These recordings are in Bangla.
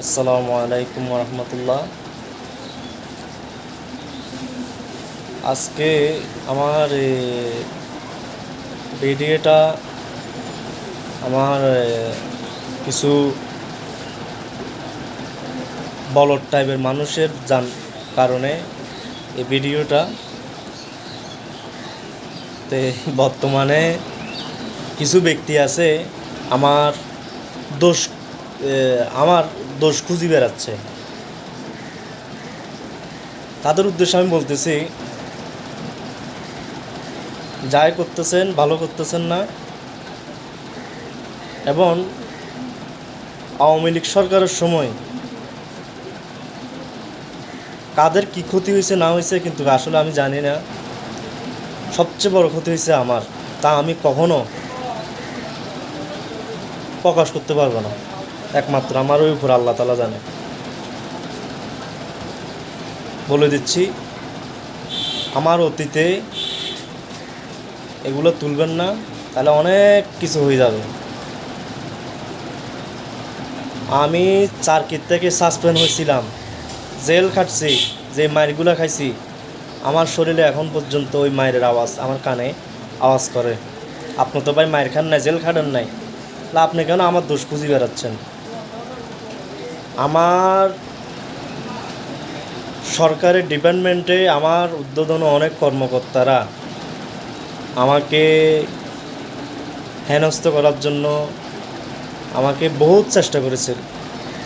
আসসালামু আলাইকুম রহমতুল্লাহ। আজকে আমার ভিডিওটা আমার কিছু বলদ টাইপের মানুষের কারণে এই ভিডিওটা তে বর্তমানে কিছু ব্যক্তি আছে আমার দোষ আমার দোষ খুঁজি বেড়াচ্ছে। তাদের উদ্দেশ্যে আমি বলতেছি, যাই করতেছেন ভালো করতেছেন না, এবং আওয়ামী লীগ সরকারের সময় কাদের কী ক্ষতি হয়েছে না হয়েছে কিন্তু আসলে আমি জানি না। সবচেয়ে বড় ক্ষতি হয়েছে আমার, তা আমি কখনো প্রকাশ করতে পারবো না, একমাত্র আমার ওই উপর আল্লাহ তাআলা জানে। বলে দিচ্ছি, আমার অতীতে এগুলো তুলবেন না, তাহলে অনেক কিছু হয়ে যাবে। আমি চারকির থেকে সাসপেন্ড হয়েছিলাম, জেল খাটছি, যে মায়েরগুলো খাইছি, আমার শরীরে এখন পর্যন্ত ওই মায়ের আওয়াজ আমার কানে আওয়াজ করে। আপনি তো ভাই মায়ের খান নাই, জেল খাটেন নাই, তাহলে আপনি কেন আমার দোষ খুঁজি বেড়াচ্ছেন? আমার সরকারের ডিপার্টমেন্টে আমার ঊর্ধ্বতন অনেক কর্মকর্তারা আমাকে হেনস্থ করার জন্য আমাকে বহুত চেষ্টা করেছে।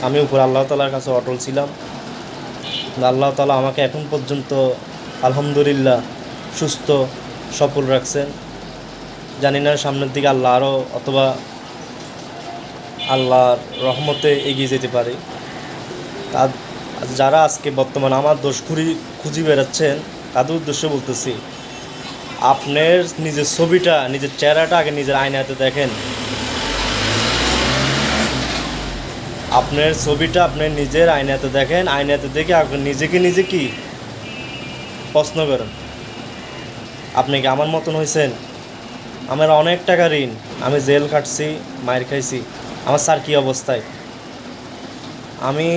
আমি উপর আল্লাহ তাআলার কাছে অটল ছিলাম। আল্লাহ তাআলা আমাকে এখন পর্যন্ত আলহামদুলিল্লাহ সুস্থ সফল রাখছেন। জানি না সামনের দিকে আল্লাহ আরও অথবা আল্লাহর রহমতে এগিয়ে যেতে পারে। তার যারা আজকে বর্তমানে আমার দোষ খুঁজি বেড়াচ্ছেন, তাদের উদ্দেশ্যে বলতেছি, আপনার নিজের ছবিটা, নিজের চেহারাটা আগে নিজের আয়নাতে দেখেন। আপনার ছবিটা আপনার নিজের আয়নাতে দেখেন, আয়নাতে দেখে আপনি নিজে কি প্রশ্ন করেন, আপনি কি আমার মতন হয়েছেন? আমার অনেক টাকা ঋণ, আমি জেল খাটছি, মায়ের খাইছি, আমার স্যার কী অবস্থায়। আমি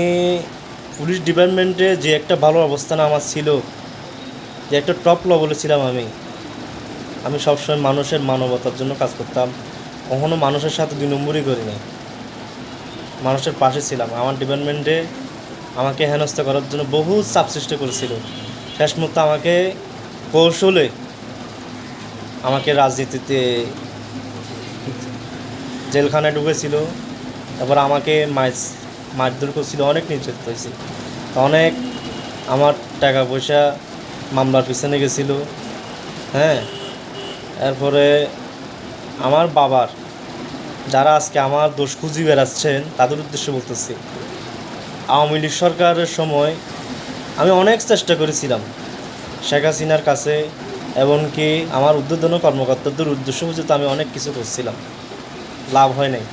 পুলিশ ডিপার্টমেন্টে যে একটা ভালো অবস্থান আমার ছিল, যে একটা টপ লেভেলে ছিলাম, আমি সবসময় মানুষের মানবতার জন্য কাজ করতাম, কখনো মানুষের সাথে দুই নম্বরই করিনি, মানুষের পাশে ছিলাম। আমার ডিপার্টমেন্টে আমাকে হেনস্থা করার জন্য বহু চাপ সৃষ্টি করেছিল। শেষ মুহূর্তে আমাকে কৌশলে আমাকে রাজনীতিতে জেলখানায় ঢুকেছিল, তারপর আমাকে মারধর করছিল, অনেক নির্যাতিত হয়েছিল, অনেক আমার টাকা পয়সা মামলার পিছনে গেছিলো। হ্যাঁ, এরপরে আমার বাবার যারা আজকে আমার দোষ খুঁজি বেড়াচ্ছেন, তাদের উদ্দেশ্যে বলতেছি, আওয়ামী লীগ সরকারের সময় আমি অনেক চেষ্টা করেছিলাম শেখ হাসিনার কাছে, এমনকি আমার ঊর্ধ্বতন কর্মকর্তাদের উদ্দেশ্য পর্যন্ত আমি অনেক কিছু করছিলাম, লাভ হয় নাই।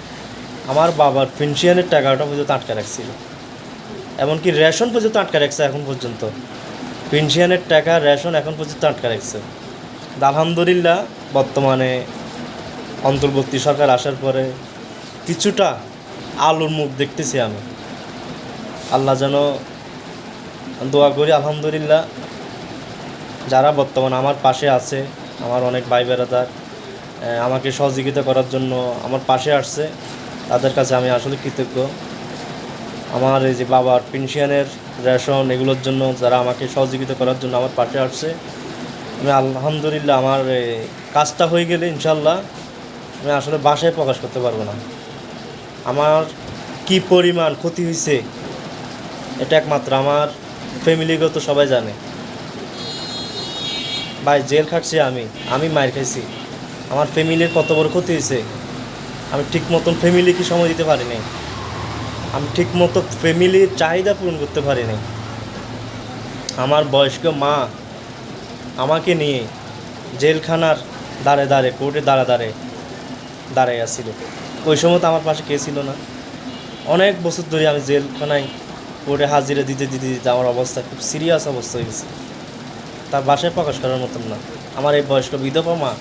আমার বাবার পেনশনের টাকাটা পর্যন্ত আটকে রাখছিল, এমনকি রেশন পর্যন্ত আটকে রাখছে এখন পর্যন্ত। পেনশনের টাকা, রেশন এখন পর্যন্ত আটকে রাখছে। আলহামদুলিল্লাহ বর্তমানে অন্তর্বর্তী সরকার আসার পরে কিছুটা আলোর মুখ দেখতেছি আমি। আল্লাহ যেন, দোয়া করি আলহামদুলিল্লাহ, যারা বর্তমানে আমার পাশে আছে, আমার অনেক ভাই বেড়াদার আমাকে সহযোগিতা করার জন্য আমার পাশে আসছে, তাদের কাছে আমি আসলে কৃতজ্ঞ। আমার এই যে বাবার পেনশনের, রেশন, এগুলোর জন্য যারা আমাকে সহযোগিতা করার জন্য আমার পাশে আসছে, আমি আলহামদুলিল্লাহ, আমার কাজটা হয়ে গেলে ইনশাল্লাহ আমি আসলে বাসায় প্রকাশ করতে পারবো না আমার কি পরিমাণ ক্ষতি হয়েছে। এটা একমাত্র আমার ফ্যামিলিগত সবাই জানে। ভাই জেল খাটছি, আমি মায়ের খাইছি, আমার ফ্যামিলির কত বড় ক্ষতি হয়েছে। আমি ঠিক মতন ফ্যামিলিকে সময় দিতে পারি নাই, আমি ঠিক মতো ফ্যামিলির চাহিদা পূরণ করতে পারি নাই। আমার বয়স্ক মা আমাকে নিয়ে জেলখানার দাঁড়ে কোর্টে দাঁড়ায় আসছিল। ওই সময় তো আমার পাশে কে ছিল না। অনেক বছর ধরে আমি জেলখানায় কোর্টে হাজিরা দিতে আমার অবস্থা খুব সিরিয়াস অবস্থা হয়ে গেছে, তার বাসায় প্রকাশ করার মতন না। আমার এই বয়স্ক বিধবা মা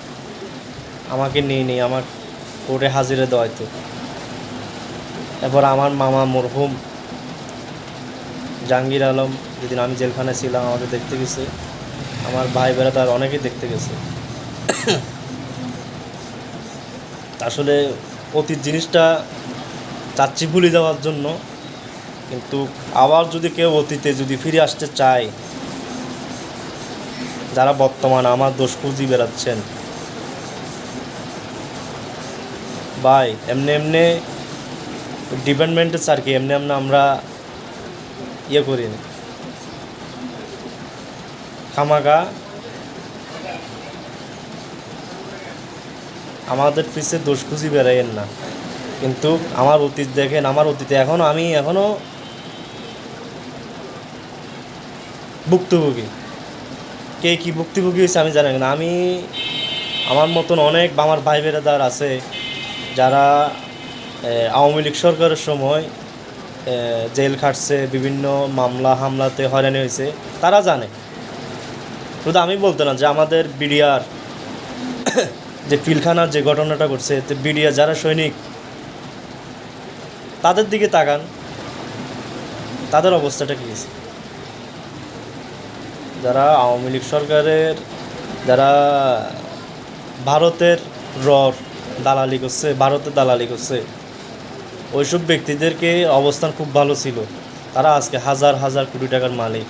আমাকে নিয়ে আমার কোর্টে হাজিরা দেওয়াইতো। এরপর আমার মামা মরহুম জাহাঙ্গীর আলম, যেদিন আমি জেলখানায় ছিলাম আমাকে দেখতে গেছে, আমার ভাই বেড়াদার অনেকেই দেখতে গেছে। আসলে অতীত জিনিসটা চাচ্ছি ভুলে যাওয়ার জন্য, কিন্তু আবার যদি কেউ অতীতে যদি ফিরে আসতে চায়, যারা বর্তমানে আমার দোষ খুঁজি বেড়াচ্ছেন, ভাই এমনি এমনি ডিপার্টমেন্টের স্যার কি এমনি এমনি আমরা ইয়ে করিনি, খামাখা আমাদের পিছিয়ে দোষ খুঁজি বেড়াইয়েন না। কিন্তু আমার অতীত দেখেন, আমার অতীতে আমি এখনও ভুক্তভোগী। কে কী ভুক্তভোগী হয়েছে আমি জানি না। আমার মতন অনেক আমার ভাই বেড়াদার আছে যারা আওয়ামী লীগ সরকারের সময় জেল খাটছে, বিভিন্ন মামলা হামলাতে হয়রানি হয়েছে, তারা জানে। শুধু আমি বলতে না, যে আমাদের বিডিআর যে পিলখানার যে ঘটনাটা ঘটছে, বিডিআর যারা সৈনিক, তাদের দিকে তাকান, তাদের অবস্থাটা কী হয়েছে। যারা আওয়ামী লীগ সরকারের, যারা ভারতের দালালি করছে, ভারতের দালালি করছে, ওইসব ব্যক্তিদেরকে অবস্থান খুব ভালো ছিল, তারা আজকে হাজার হাজার কোটি টাকার মালিক।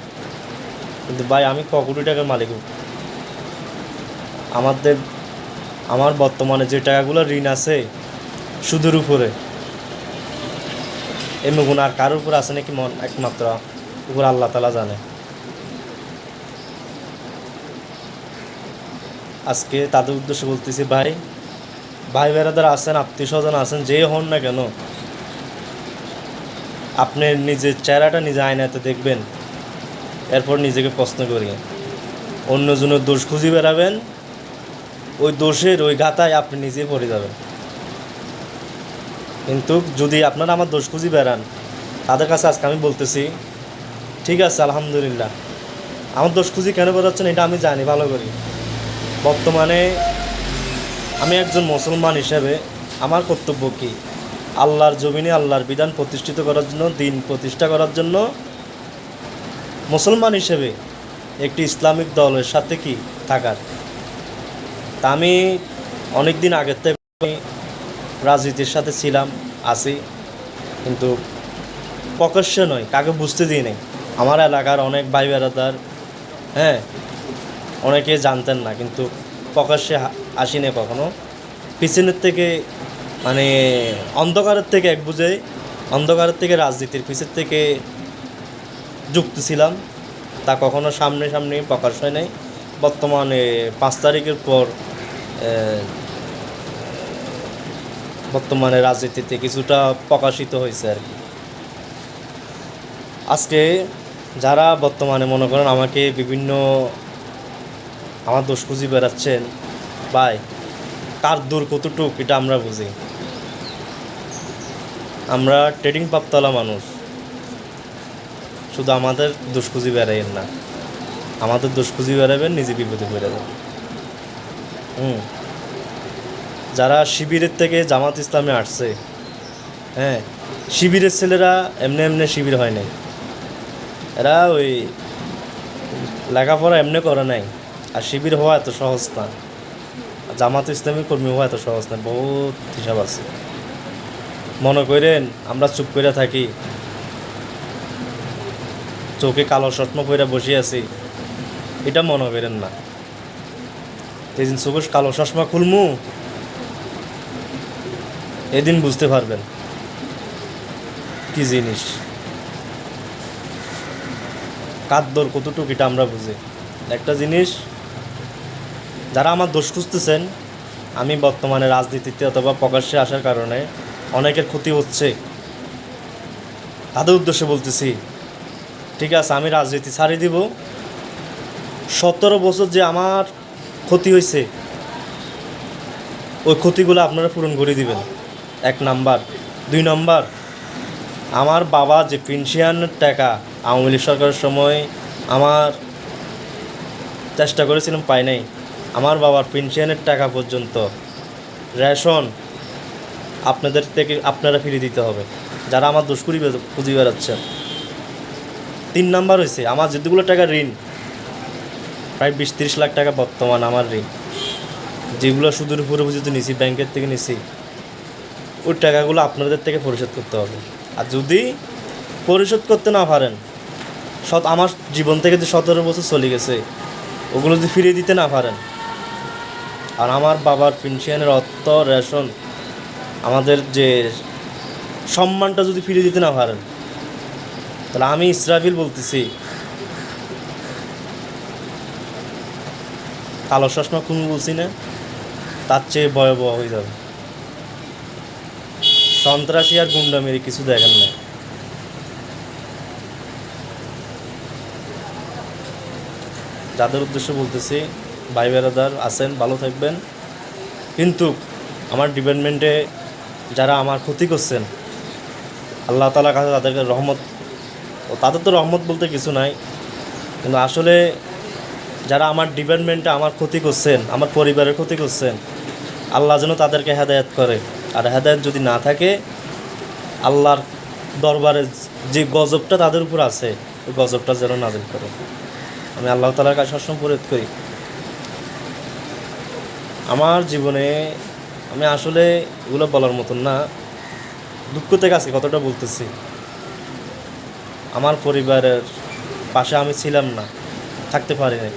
কিন্তু ভাই আমি কোটি টাকার মালিক। আমার বর্তমানে যে টাকাগুলো ঋণ আছে সুদের উপরে, এমনি গুণ আর কারোর উপর আছে নাকি একমাত্র উপর আল্লাহ তাআলা জানে। আজকে তাদের উদ্দেশ্যে বলতেছি, ভাই বেড়াদার আছেন, আত্মীয় স্বজন আছেন, যে হন না কেন, আপনি নিজের চেহারাটা নিজে আয়নাতে দেখবেন, এরপর নিজেকে প্রশ্ন করি। অন্যজনের দোষ খুঁজে বেড়াবেন, ওই দোষের ওই গাথায় আপনি নিজে পড়ে যাবেন। কিন্তু যদি আপনারা আমার দোষ খুঁজে বেড়ান, তাদের কাছে আজকে আমি বলতেছি, ঠিক আছে আলহামদুলিল্লাহ, আমার দোষ খুঁজি কেন বেড়াচ্ছেন এটা আমি জানি ভালো করি। বর্তমানে আমি একজন মুসলমান হিসেবে আমার কর্তব্য কি, আল্লাহর জমিনে আল্লাহর বিধান প্রতিষ্ঠিত করার জন্য, দিন প্রতিষ্ঠা করার জন্য মুসলমান হিসেবে একটি ইসলামিক দলের সাথে কি থাকার। তা আমি অনেক দিন আগের থেকে রাজনীতির সাথে ছিলাম, আছি, কিন্তু প্রকাশ্যে নয়, কাকে বুঝতে দিই নাই। আমার এলাকার অনেক ভাই বেড়াদার, অনেকে জানতেন না, কিন্তু প্রকাশ্যে আসিনি কখনো। পিছনের থেকে মানে অন্ধকারের থেকে অন্ধকারের থেকে রাজনীতির পিছের থেকে যুক্ত ছিলাম, তা কখনো সামনে প্রকাশ হয় নাই। বর্তমানে 5 তারিখের পর বর্তমানে রাজনীতিতে কিছুটা প্রকাশিত হয়েছে আর কি। আজকে যারা বর্তমানে মনে করেন আমাকে বিভিন্ন আমার দোষ খুঁজি বেড়াচ্ছেন, ভাই কার দূর কতটুক এটা আমরা বুঝি। আমরা ট্রেডিং প্রাপ্তওয়ালা মানুষ, শুধু আমাদের দোষ খুঁজি বেড়াইয়েন না, আমাদের দোষ খুঁজি বেড়াবেন, নিজে বিপদে পড়ে যাবেন। যারা শিবিরের থেকে জামাত ইসলামে আসছে, শিবিরের ছেলেরা এমনি শিবির হয় নাই, এরা ওই লেখাপড়া এমনি করে নাই। আর শিবির হওয়া এত সহজ না, জামাত ইসলামী কর্মী হওয়া এত সহজ না, বহুত হিসাব আছে। মনে করেন আমরা চুপ করে থাকি, চোখে কালো চশমা পরে বসে আছি, এটা মনে করেন না। যেদিন চোখে কালো চশমা খুলমু, এদিন বুঝতে পারবেন কি জিনিস, কাদ্দর কতটুকু এটা আমরা বুঝি। একটা জিনিস, যারা আমার দোষ খুঁজতেছেন, আমি বর্তমানে রাজনীতিতে অথবা প্রকাশ্যে আসার কারণে অনেকের ক্ষতি হচ্ছে, তাদের উদ্দেশ্যে বলতেছি, ঠিক আছে আমি রাজনীতি ছাড়িয়ে দিব, 17 বছর যে আমার ক্ষতি হয়েছে, ওই ক্ষতিগুলো আপনারা পূরণ করে দিবেন। 1 নাম্বার। 2 নাম্বার, আমার বাবা যে পেনশনের টাকা আওয়ামী লীগ সরকারের সময় আমার চেষ্টা করেছিলাম, পাই নাই, আমার বাবার পেনশনের টাকা পর্যন্ত রেশন আপনাদের থেকে আপনারা ফিরিয়ে দিতে হবে, যারা আমার দোষ খুঁজে বেড়াচ্ছেন। 3 নাম্বার হয়েছে আমার যেগুলো টাকা ঋণ, প্রায় 20-30 লাখ টাকা বর্তমান আমার ঋণ, যেগুলো সুদের উপরে বুঝতে নিছি, ব্যাংকের থেকে নিছি, ওই টাকাগুলো আপনাদের থেকে পরিশোধ করতে হবে। আর যদি পরিশোধ করতে না পারেন, আমার জীবন থেকে যে 17 বছর চলে গেছে ওগুলো যদি ফিরিয়ে দিতে না পারেন, আর আমার বাবার পেনশনের অর্থ, রেশন, আমাদের যে সম্মানটা যদি ফিরিয়ে দিতে না পারেন, তাহলে আমি ইসরাফিল বলতেছি, কালো চশমা খুন বলছি না, তার চেয়ে ভয়াবহ হয়ে যাবে। সন্ত্রাসী আর গুন্ডামেরি কিছু দেখেন না। যাদের উদ্দেশ্য বলতেছি, ভাই বেরাদার আছেন, ভালো থাকবেন। কিন্তু আমার ডিপার্টমেন্টে যারা আমার ক্ষতি করছেন, আল্লাহ তাআলার কাছে তাদেরকে রহমত, ও তাদের তো রহমত বলতে কিছু নাই, কিন্তু আসলে যারা আমার ডিপার্টমেন্টে আমার ক্ষতি করছেন, আমার পরিবারের ক্ষতি করছেন, আল্লাহ যেন তাদেরকে হেদায়েত করে। আর হেদায়েত যদি না থাকে, আল্লাহর দরবারে যে গজবটা তাদের উপর আছে, ওই গজবটা যেন নাজিল করে। আমি আল্লাহ তাআলার কাছে সবসময় ফরিয়াদ করি। আমার জীবনে আমি আসলে এগুলো বলার মতন না, দুঃখ থেকে আছে কতটা বলতেছি। আমার পরিবারের পাশে আমি ছিলাম না, থাকতে পারি না।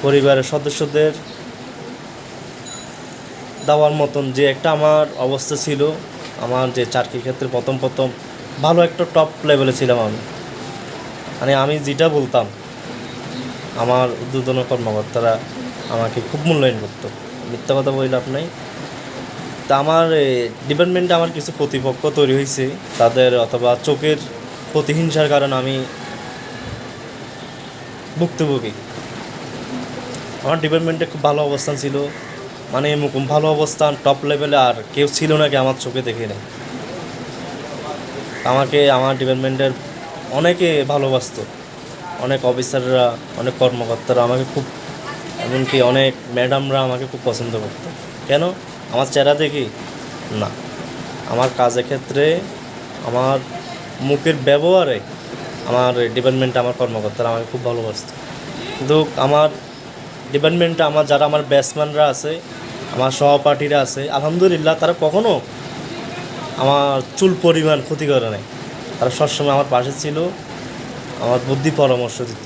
পরিবারের সদস্যদের দেওয়ার মতন যে একটা আমার অবস্থা ছিল, আমার যে চাকরির ক্ষেত্রে প্রথম ভালো একটা টপ লেভেলে ছিলাম আমি, মানে আমি যেটা বলতাম আমার ঊর্ধ্বতন কর্মকর্তারা আমাকে খুব মূল্যায়ন করতো, মিথ্যা কথা বলে লাভ নাই। তা আমার ডিপার্টমেন্টে আমার কিছু প্রতিপক্ষ তৈরি হয়েছে, তাদের অথবা চোখের প্রতিহিংসার কারণে আমি ভুক্তভোগী। আমার ডিপার্টমেন্টে খুব ভালো অবস্থান ছিল, মানে এরকম ভালো অবস্থান টপ লেভেলে আর কেউ ছিল না কি আমার চোখে দেখে নেই। আমাকে আমার ডিপার্টমেন্টের অনেকে ভালোবাসতো, অনেক অফিসাররা, অনেক কর্মকর্তারা আমাকে খুব, এমনকি অনেক ম্যাডামরা আমাকে খুব পছন্দ করতো। কেন? আমার চেহারা দেখি না, আমার কাজের ক্ষেত্রে, আমার মুখের ব্যবহারে আমার ডিপার্টমেন্টে আমার কর্মকর্তারা আমাকে খুব ভালোবাসতো। কিন্তু আমার ডিপার্টমেন্টে আমার যারা আমার ব্যাটসম্যানরা আছে, আমার সহপাঠীরা আছে, আলহামদুলিল্লাহ তারা কখনও আমার চুল পরিমাণ ক্ষতি করে নাই। তারা সবসময় আমার পাশে ছিল, আমার বুদ্ধি পরামর্শ দিত,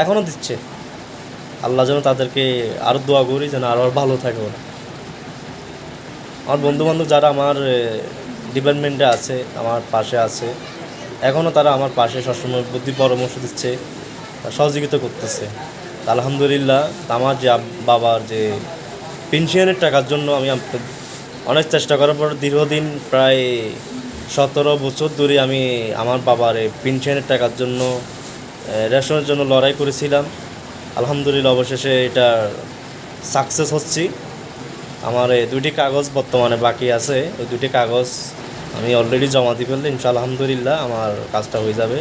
এখনও দিচ্ছে। আল্লাহ যেন তাদেরকে আরও দোয়া করি যেন আরও ভালো থাকে ওরা। আমার বন্ধুবান্ধব যারা আমার ডিপার্টমেন্টে আছে, আমার পাশে আছে, এখনও তারা আমার পাশে সবসময় বুদ্ধি পরামর্শ দিচ্ছে, সহযোগিতা করতেছে। আলহামদুলিল্লাহ। আমার যে বাবার যে পেনশনের টাকার জন্য আমি অনেক চেষ্টা করার পর দীর্ঘদিন প্রায় 17 বছর ধরে আমি আমার বাবার পেনশনের টাকার জন্য, রেশনের জন্য লড়াই করেছিলাম। আলহামদুলিল্লাহ অবশেষে এটা সাকসেস হচ্ছি। আমার এই 2টি কাগজ বর্তমানে বাকি আছে, ওই 2টি কাগজ আমি অলরেডি জমা দিয়ে ফেললে ইনশাআল্লাহ আলহামদুলিল্লাহ আমার কাজটা হয়ে যাবে।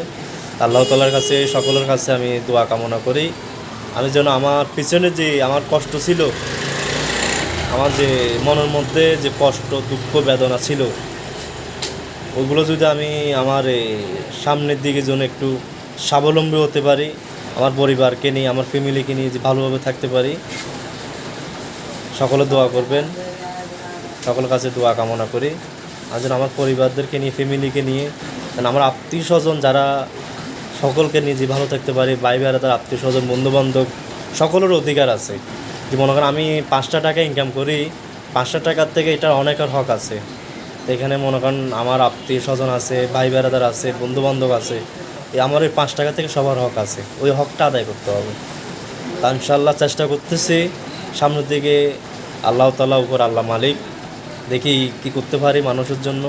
আল্লাহ তাআলার কাছে, সকলের কাছে আমি দোয়া কামনা করি, আমি যেন আমার পিছনে যে আমার কষ্ট ছিল, আমার যে মনের মধ্যে যে কষ্ট, দুঃখ, বেদনা ছিল, ওইগুলো যদি আমি আমার সামনের দিকে যেন একটু স্বাবলম্বী হতে পারি, আমার পরিবারকে নিয়ে, আমার ফ্যামিলিকে নিয়ে যে ভালোভাবে থাকতে পারি। সকলে দোয়া করবেন, সকলের কাছে দোয়া কামনা করি। আর যেন আমার পরিবারদেরকে নিয়ে, ফ্যামিলিকে নিয়ে, আমার আত্মীয় স্বজন যারা, সকলকে নিয়ে যে ভালো থাকতে পারি। ভাই বেড়াদার, আত্মীয় স্বজন, বন্ধুবান্ধব, সকলের অধিকার আছে। যে মনে করেন আমি 5টা টাকা ইনকাম করি, 5টা টাকার থেকে এটার অনেকের হক আছে। তো এখানে মনে করেন আমার আত্মীয় স্বজন আছে, ভাই বেড়াদার আছে, বন্ধুবান্ধব আছে, আমার ওই 5 টাকা থেকে সবার হক আছে, ওই হকটা আদায় করতে হবে। তা ইনশাআল্লাহ চেষ্টা করতেছি সামনের দিকে। আল্লাহ তাআলা উপর, আল্লাহ মালিক, দেখি কি করতে পারি মানুষের জন্য।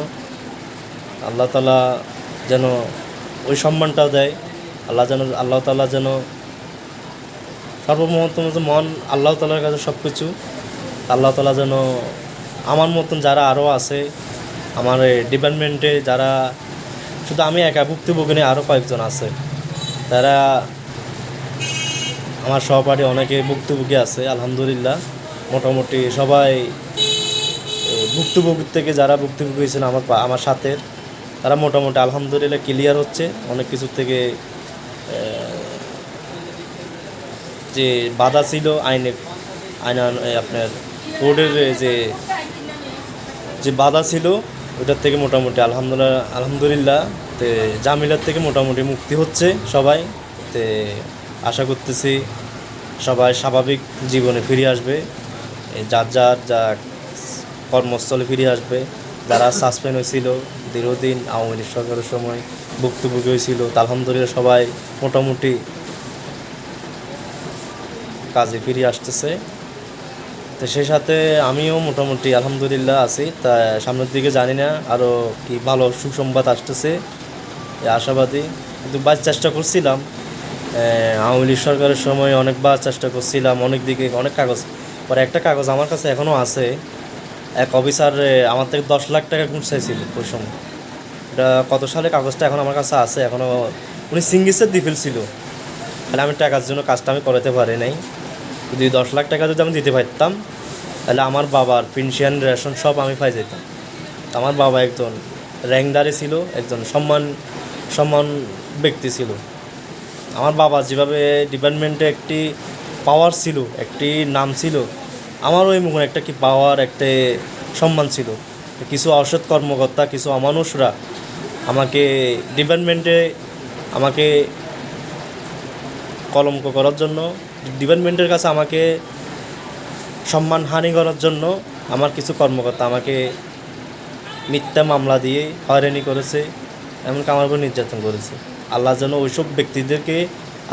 আল্লাহ তাআলা যেন ওই সম্মানটাও দেয়। আল্লাহ তাআলা যেন সর্বমহত্তম মন আল্লাহ তাআলার কাছে সব কিছু। আল্লাহ তাআলা যেন আমার মতন যারা আরও আছে আমার ডিপার্টমেন্টে, যারা শুধু আমি একা ভুক্তভোগী নেই, আরও কয়েকজন আছে, তারা আমার সহপাঠী অনেকে ভুক্তভোগী আছে। আলহামদুলিল্লাহ মোটামুটি সবাই ভুক্তভোগীর থেকে যারা ভুক্তভোগী হয়েছেন আমার সাথে, তারা মোটামুটি আলহামদুলিল্লাহ ক্লিয়ার হচ্ছে অনেক কিছু থেকে। যে বাধা ছিল আইন আপনার কোর্টের যে যে বাধা ছিল ওটার থেকে মোটামুটি আলহামদুলিল্লাহ তে জামিলার থেকে মোটামুটি মুক্তি হচ্ছে সবাই। তে আশা করতেছি সবাই স্বাভাবিক জীবনে ফিরে আসবে, যার যার যা কর্মস্থলে ফিরে আসবে। যারা সাসপেন্ড হয়েছিল দীর্ঘদিন আওয়ামী লীগ সরকারের সময় ভুক্তভোগী হয়েছিল, তা আলহামদুলিল্লাহ সবাই মোটামুটি কাজে ফিরে আসতেছে। তো সেই সাথে আমিও মোটামুটি আলহামদুলিল্লাহ আছি। তা সামনের দিকে জানি না আরও কি ভালো সুসংবাদ আসতেছে, আশাবাদী। কিন্তু চেষ্টা করছিলাম আওয়ামী লীগ সরকারের সময় অনেকবার চেষ্টা করছিলাম, অনেক দিকে অনেক কাগজ। পরে একটা কাগজ আমার কাছে এখনও আছে, এক অফিসার আমার থেকে 10 লাখ টাকা ঘুষ চাইছিল ওই সময়। এটা কত সালে কাগজটা এখন আমার কাছে আছে, এখনও উনি সিঙ্গিসের দিয়ে ফেলছিল। তাহলে আমি টাকার জন্য কাজটা আমি করাতে পারি নাই। যদি 10 লাখ টাকা যদি আমি দিতে পারতাম তাহলে আমার বাবার পেনশন রেশন সব আমি পাই যেতাম। আমার বাবা একজন র্যাঙ্কদারি ছিল, একজন সম্মান ব্যক্তি ছিল। আমার বাবা যেভাবে ডিপার্টমেন্টে একটি পাওয়ার ছিল, একটি নাম ছিল, আমার ওই মুখে একটা কি পাওয়ার, একটা সম্মান ছিল। কিছু অসৎ কর্মকর্তা, কিছু অমানুষরা আমাকে ডিপার্টমেন্টে আমাকে কলঙ্ক করার জন্য, ডিপার্টমেন্টের কাছে আমাকে সম্মানহানি করার জন্য আমার কিছু কর্মকর্তা আমাকে মিথ্যা মামলা দিয়ে হয়রানি করেছে, এমনকি আমার উপর নির্যাতন করেছে। আল্লাহ যেন ওইসব ব্যক্তিদেরকে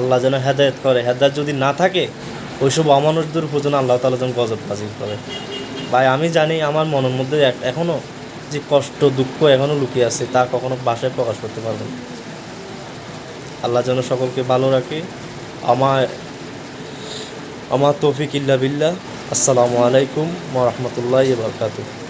আল্লাহ যেন হেদায়েত করে। হেদায়েত যদি না থাকে ওইসব অমানুষদের উপর যেন আল্লাহ তাআলা যেন গজব নাযিল করে। ভাই আমি জানি আমার মনের মধ্যে এখনও যে কষ্ট দুঃখ এখনও লুকিয়ে আছে, তা কখনো ভাষায় প্রকাশ করতে পারবেন। আল্লাহ যেন সকলকে ভালো রাখে। আমার তৌফিক ইল্লা বিল্লাহ। আসসালামু আলাইকুম ওয়া রাহমাতুল্লাহি ওয়া বারাকাতুহু।